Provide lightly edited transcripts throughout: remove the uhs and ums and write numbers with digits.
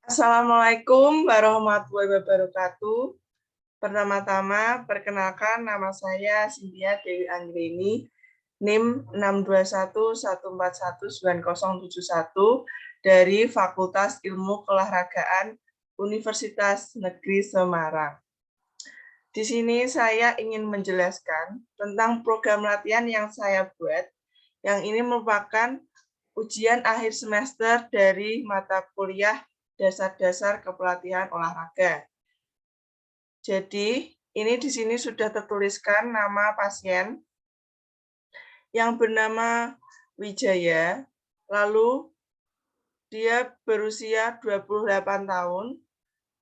Assalamualaikum warahmatullahi wabarakatuh. Pertama-tama, perkenalkan nama saya Cynthia Dewi Anggreni, NIM 62114190071 dari Fakultas Ilmu Keolahragaan Universitas Negeri Semarang. Di sini saya ingin menjelaskan tentang program latihan yang saya buat, yang ini merupakan ujian akhir semester dari mata kuliah dasar-dasar kepelatihan olahraga. Jadi, ini di sini sudah tertuliskan nama pasien yang bernama Wijaya, lalu dia berusia 28 tahun,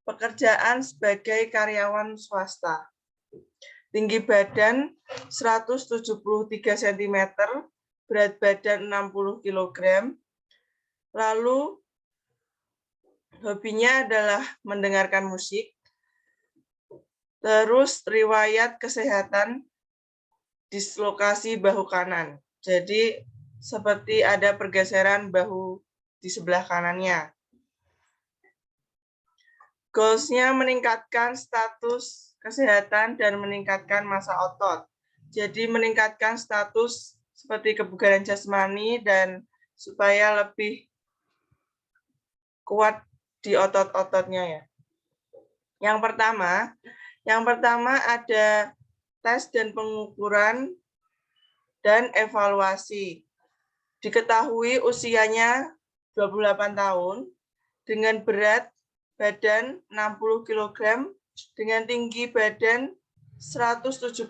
pekerjaan sebagai karyawan swasta. Tinggi badan 173 cm, berat badan 60 kg, lalu hobinya adalah mendengarkan musik, terus riwayat kesehatan dislokasi bahu kanan. Jadi seperti ada pergeseran bahu di sebelah kanannya. Goals-nya meningkatkan status kesehatan dan meningkatkan massa otot. Jadi meningkatkan status seperti kebugaran jasmani dan supaya lebih kuat di otot-ototnya ya. Yang pertama ada tes dan pengukuran dan evaluasi. Diketahui usianya 28 tahun dengan berat badan 60 kg dengan tinggi badan 173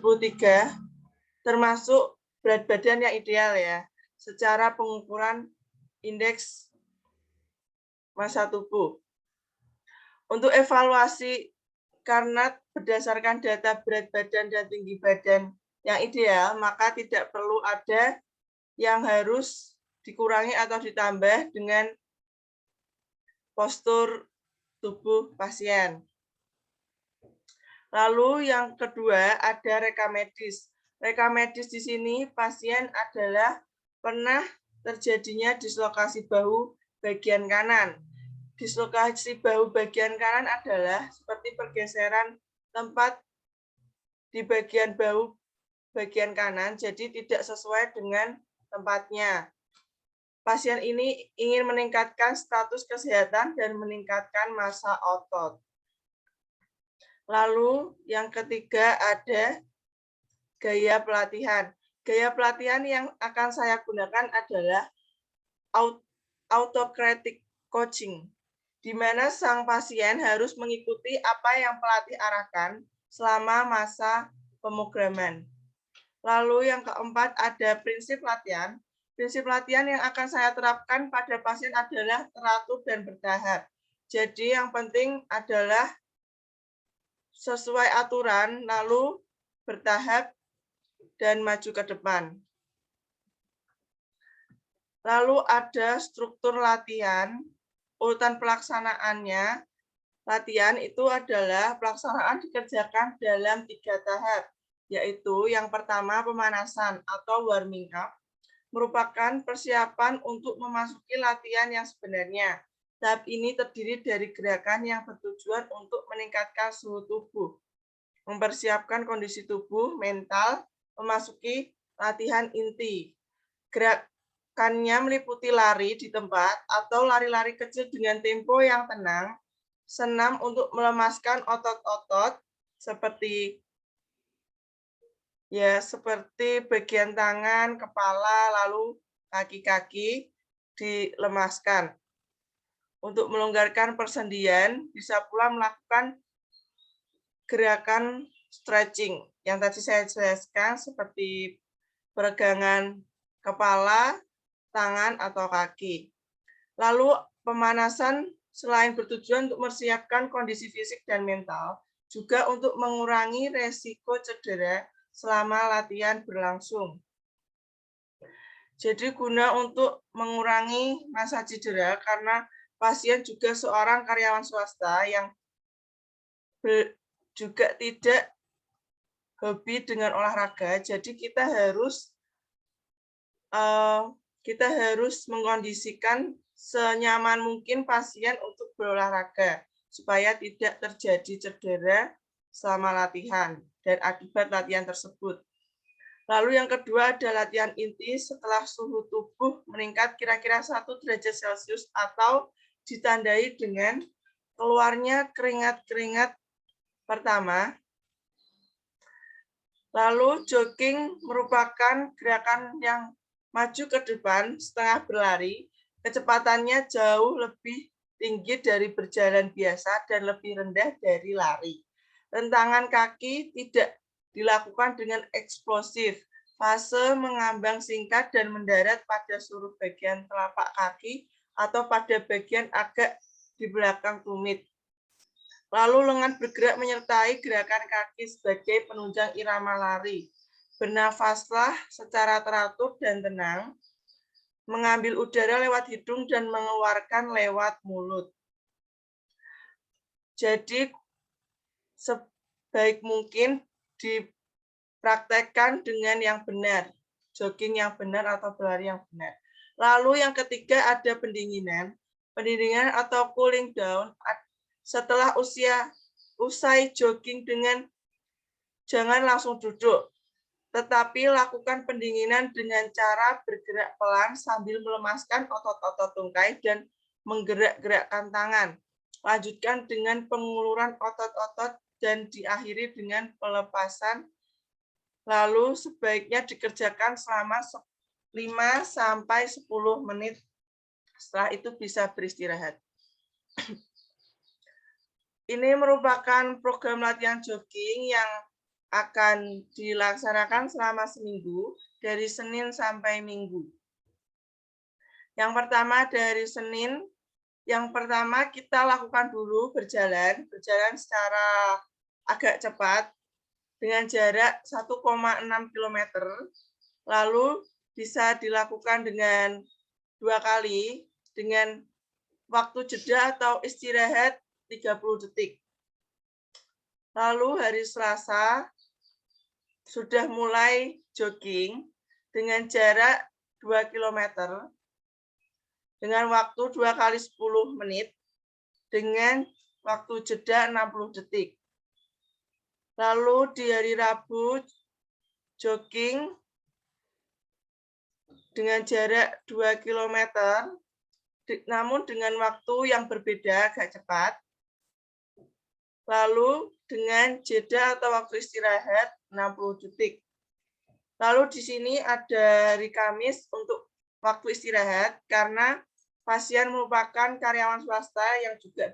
termasuk berat badan yang ideal ya. Secara pengukuran indeks massa tubuh. Untuk evaluasi karena berdasarkan data berat badan dan tinggi badan yang ideal, maka tidak perlu ada yang harus dikurangi atau ditambah dengan postur tubuh pasien. Lalu yang kedua ada rekam medis. Rekam medis di sini pasien adalah pernah terjadinya dislokasi bahu bagian kanan. Dislokasi bahu bagian kanan adalah seperti pergeseran tempat di bagian bahu bagian kanan, jadi tidak sesuai dengan tempatnya. Pasien ini ingin meningkatkan status kesehatan dan meningkatkan massa otot. Lalu yang ketiga ada gaya pelatihan. Gaya pelatihan yang akan saya gunakan adalah autocratic coaching, di mana sang pasien harus mengikuti apa yang pelatih arahkan selama masa pemrograman. Lalu yang keempat ada prinsip latihan. Prinsip latihan yang akan saya terapkan pada pasien adalah teratur dan bertahap. Jadi yang penting adalah sesuai aturan, lalu bertahap dan maju ke depan. Lalu ada struktur latihan, urutan pelaksanaannya. Latihan itu adalah pelaksanaan dikerjakan dalam 3 tahap, yaitu yang pertama pemanasan atau warming up, merupakan persiapan untuk memasuki latihan yang sebenarnya. Tahap ini terdiri dari gerakan yang bertujuan untuk meningkatkan suhu tubuh, mempersiapkan kondisi tubuh, mental, memasuki latihan inti. Gerakannya meliputi lari di tempat atau lari-lari kecil dengan tempo yang tenang, senam untuk melemaskan otot-otot seperti bagian tangan, kepala, lalu kaki-kaki dilemaskan. Untuk melonggarkan persendian, bisa pula melakukan gerakan stretching yang tadi saya jelaskan seperti peregangan kepala, tangan, atau kaki. Lalu pemanasan selain bertujuan untuk mempersiapkan kondisi fisik dan mental, juga untuk mengurangi resiko cedera selama latihan berlangsung. Jadi guna untuk mengurangi masa cedera karena pasien juga seorang karyawan swasta yang juga tidak hobi dengan olahraga, jadi kita harus mengkondisikan senyaman mungkin pasien untuk berolahraga, supaya tidak terjadi cedera selama latihan dan akibat latihan tersebut. Lalu yang kedua ada latihan inti setelah suhu tubuh meningkat kira-kira 1 derajat Celcius atau ditandai dengan keluarnya keringat-keringat pertama. Lalu jogging merupakan gerakan yang maju ke depan setengah berlari, kecepatannya jauh lebih tinggi dari berjalan biasa dan lebih rendah dari lari. Rentangan kaki tidak dilakukan dengan eksplosif. Fase mengambang singkat dan mendarat pada seluruh bagian telapak kaki atau pada bagian agak di belakang tumit. Lalu lengan bergerak menyertai gerakan kaki sebagai penunjang irama lari. Bernafaslah secara teratur dan tenang, mengambil udara lewat hidung dan mengeluarkan lewat mulut. Jadi sebaik mungkin dipraktekkan dengan yang benar, jogging yang benar atau berlari yang benar. Lalu yang ketiga ada pendinginan. Pendinginan atau cooling down setelah usai jogging dengan jangan langsung duduk, tetapi lakukan pendinginan dengan cara bergerak pelan sambil melemaskan otot-otot tungkai dan menggerak-gerakkan tangan. Lanjutkan dengan penguluran otot-otot dan diakhiri dengan pelepasan. Lalu sebaiknya dikerjakan selama 5-10 menit. Setelah itu bisa beristirahat. Ini merupakan program latihan jogging yang akan dilaksanakan selama seminggu dari Senin sampai Minggu. Yang pertama dari Senin, yang pertama kita lakukan dulu berjalan secara agak cepat dengan jarak 1,6 km. Lalu bisa dilakukan dengan 2 kali dengan waktu jeda atau istirahat 30 detik. Lalu hari Selasa sudah mulai jogging dengan jarak 2 km dengan waktu 2 kali 10 menit dengan waktu jeda 60 detik. Lalu di hari Rabu jogging dengan jarak 2 km namun dengan waktu yang berbeda agak cepat. Lalu dengan jeda atau waktu istirahat 60 detik. Lalu di sini ada hari Kamis untuk waktu istirahat karena pasien merupakan karyawan swasta yang juga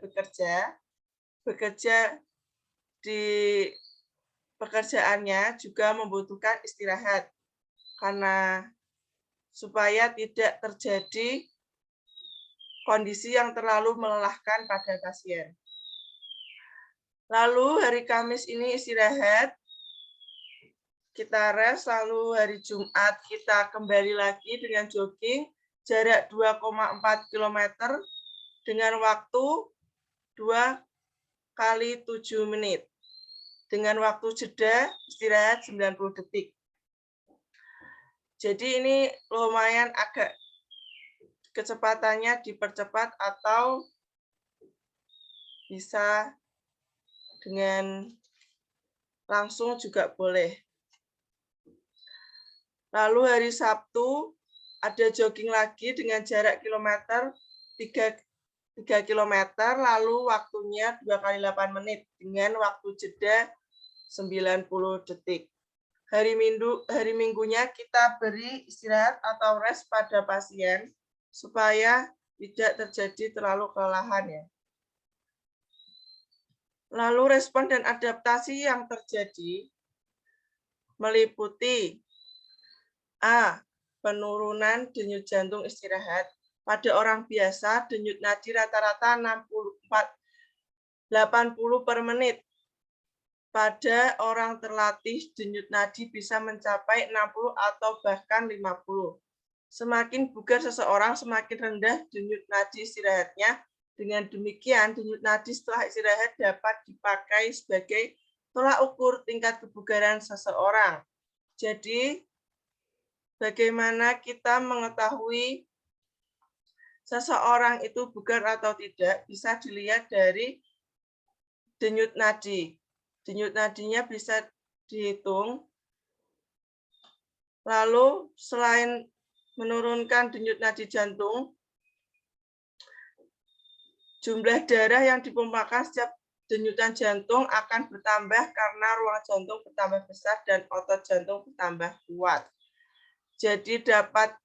bekerja di pekerjaannya juga membutuhkan istirahat karena supaya tidak terjadi kondisi yang terlalu melelahkan pada pasien. Lalu hari Kamis ini istirahat, kita rest, lalu hari Jumat kita kembali lagi dengan jogging jarak 2,4 km dengan waktu 2 kali 7 menit. Dengan waktu jeda istirahat 90 detik. Jadi ini lumayan agak kecepatannya dipercepat atau bisa dengan langsung juga boleh. Lalu hari Sabtu ada jogging lagi dengan jarak kilometer 3 km, lalu waktunya 2 kali 8 menit dengan waktu jeda 90 detik. Hari Minggunya kita beri istirahat atau rest pada pasien supaya tidak terjadi terlalu kelelahan ya. Lalu respon dan adaptasi yang terjadi meliputi A. Penurunan denyut jantung istirahat. Pada orang biasa, denyut nadi rata-rata 80 per menit. Pada orang terlatih, denyut nadi bisa mencapai 60 atau bahkan 50. Semakin bugar seseorang, semakin rendah denyut nadi istirahatnya. Dengan demikian, denyut nadi setelah istirahat dapat dipakai sebagai tolak ukur tingkat kebugaran seseorang. Jadi, bagaimana kita mengetahui seseorang itu bugar atau tidak bisa dilihat dari denyut nadi. Denyut nadinya bisa dihitung. Lalu selain menurunkan denyut nadi jantung, jumlah darah yang dipompakan setiap denyutan jantung akan bertambah karena ruang jantung bertambah besar dan otot jantung bertambah kuat. Jadi dapat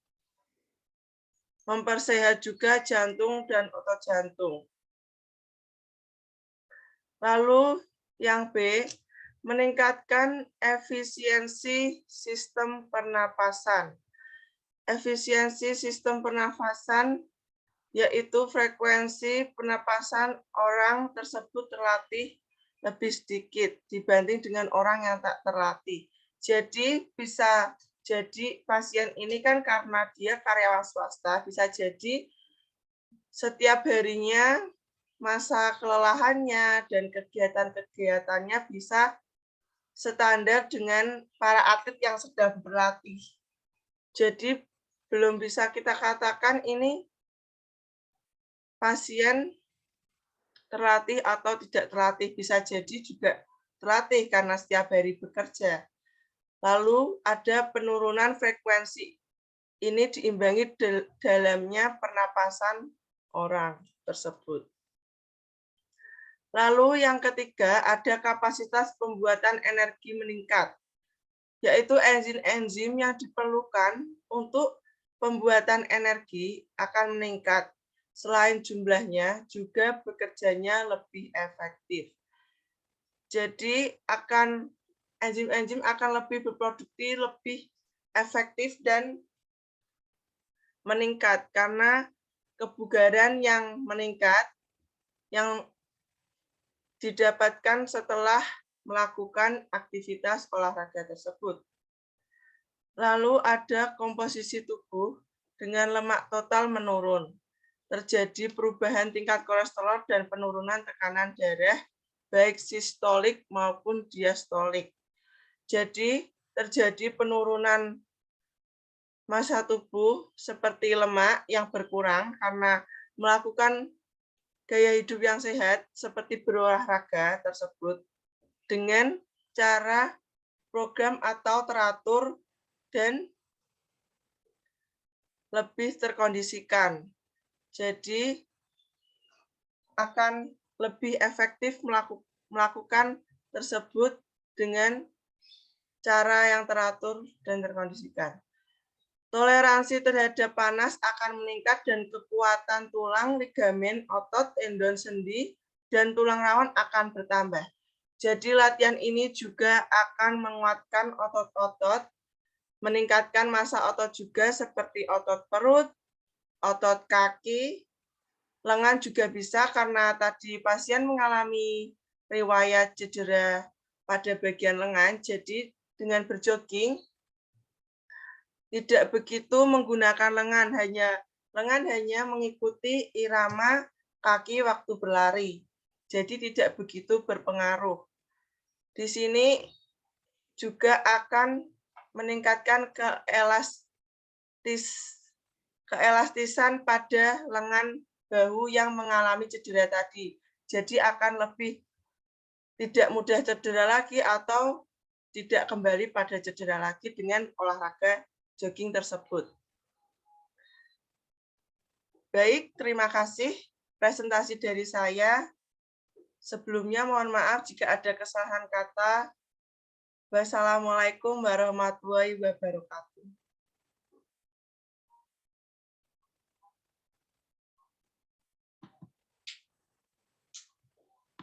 mempersehat juga jantung dan otot jantung. Lalu yang B, meningkatkan efisiensi sistem pernapasan. Efisiensi sistem pernafasan yaitu frekuensi pernapasan orang tersebut terlatih lebih sedikit dibanding dengan orang yang tak terlatih. Jadi bisa jadi pasien ini kan karena dia karyawan swasta, bisa jadi setiap harinya masa kelelahannya dan kegiatan-kegiatannya bisa standar dengan para atlet yang sedang berlatih. Jadi belum bisa kita katakan ini pasien terlatih atau tidak terlatih, bisa jadi juga terlatih karena setiap hari bekerja. Lalu ada penurunan frekuensi. Ini diimbangi dalamnya pernapasan orang tersebut. Lalu yang ketiga ada kapasitas pembuatan energi meningkat, yaitu enzim-enzim yang diperlukan untuk pembuatan energi akan meningkat. Selain jumlahnya, juga bekerjanya lebih efektif. Jadi enzim-enzim akan lebih berproduksi, lebih efektif dan meningkat karena kebugaran yang meningkat yang didapatkan setelah melakukan aktivitas olahraga tersebut. Lalu ada komposisi tubuh dengan lemak total menurun. Terjadi perubahan tingkat kolesterol dan penurunan tekanan darah, baik sistolik maupun diastolik. Jadi, terjadi penurunan massa tubuh seperti lemak yang berkurang karena melakukan gaya hidup yang sehat seperti berolahraga tersebut dengan cara program atau teratur dan lebih terkondisikan. Jadi akan lebih efektif melakukan tersebut dengan cara yang teratur dan terkondisikan. Toleransi terhadap panas akan meningkat dan kekuatan tulang, ligamen, otot, tendon sendi, dan tulang rawan akan bertambah. Jadi latihan ini juga akan menguatkan otot-otot, meningkatkan massa otot juga seperti otot perut, otot kaki, lengan juga bisa karena tadi pasien mengalami riwayat cedera pada bagian lengan, jadi dengan berjogging tidak begitu menggunakan lengan hanya mengikuti irama kaki waktu berlari. Jadi tidak begitu berpengaruh. Di sini juga akan meningkatkan keelastisan pada lengan bahu yang mengalami cedera tadi. Jadi akan lebih tidak mudah cedera lagi atau tidak kembali pada cedera lagi dengan olahraga jogging tersebut. Baik, terima kasih presentasi dari saya. Sebelumnya mohon maaf jika ada kesalahan kata. Wassalamualaikum warahmatullahi wabarakatuh.